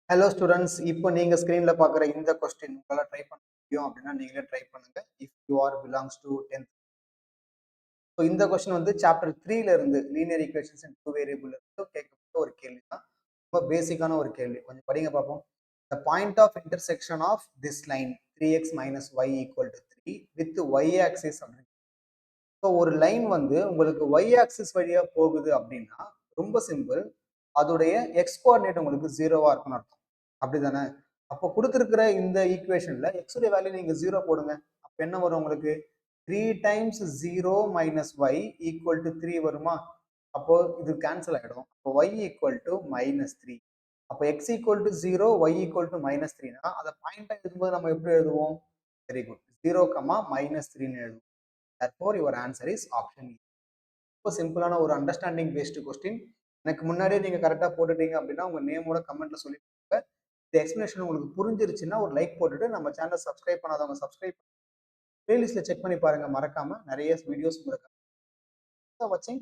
Hello students, இப்போ நீங்க ஸ்கிரீன்ல பார்க்குற இந்த கொஸ்டின் உங்களால ட்ரை பண்ண முடியும் அப்படின்னா நீங்களே ட்ரை பண்ணுங்க. If you are belongs to 10th. So இந்த கொஸ்டின் வந்து சாப்டர் 3ல இருந்து linear equations and two variable இருந்து கேட்கப்பட்ட ஒரு கேள்வி தான். ரொம்ப பேசிக்கான ஒரு கேள்வி. கொஞ்சம் படிங்க பார்ப்போம். The point of intersection of this line 3x minus y equal to 3 with y axis அப்படின்னு. ஸோ ஒரு லைன் வந்து உங்களுக்கு y axis வழியா போகுது அப்படின்னா ரொம்ப சிம்பிள். அதோடைய எக்ஸ் கோஆர்டினேட் உங்களுக்கு ஜீரோவா இருக்குன்னு அர்த்தம். அப்படிதானே? அப்போ கொடுத்துருக்கிற இந்த ஈக்குவேஷன்ல எக்ஸ் உடைய வேல்யூ நீங்க ஜீரோ போடுங்க. அப்ப என்ன வரும் உங்களுக்கு? 3 times 0 minus y equal to 3 வருமா? அப்போ இது கேன்சல் ஆயிடும். அப்போ y ஈக்குவல் டு மைனஸ் 3. அப்போ x equal to 0, y equal to minus 3னா அதை பாயிண்டா எழுதும்போது நம்ம எப்படி எழுதுவோம்? Very good. 0, மைனஸ் 3ன்னு எழுதுவோம். therefore your answer is option E. ரொம்ப சிம்பிளான ஒரு அண்டர்ஸ்டாண்டிங் பேஸ்டு கொஸ்டின். எனக்கு முன்னாடியே நீங்க கரெக்டா போட்டுட்டீங்க அப்படின்னா உங்க நேமோட கமெண்ட்ல சொல்லிட்டு இந்த எக்ஸ்பிளேஷன் உங்களுக்கு புரிஞ்சிருச்சுன்னா ஒரு லைக் போட்டுட்டு நம்ம சேனல் சப்ஸ்கிரைப் பண்ணாதவங்க சப்ஸ்கிரைப் பிளேலிஸ்ட்ல செக் பண்ணி பாருங்க. மறக்காம நிறைய வீடியோஸ் உங்களுக்கு வாட்சிங்.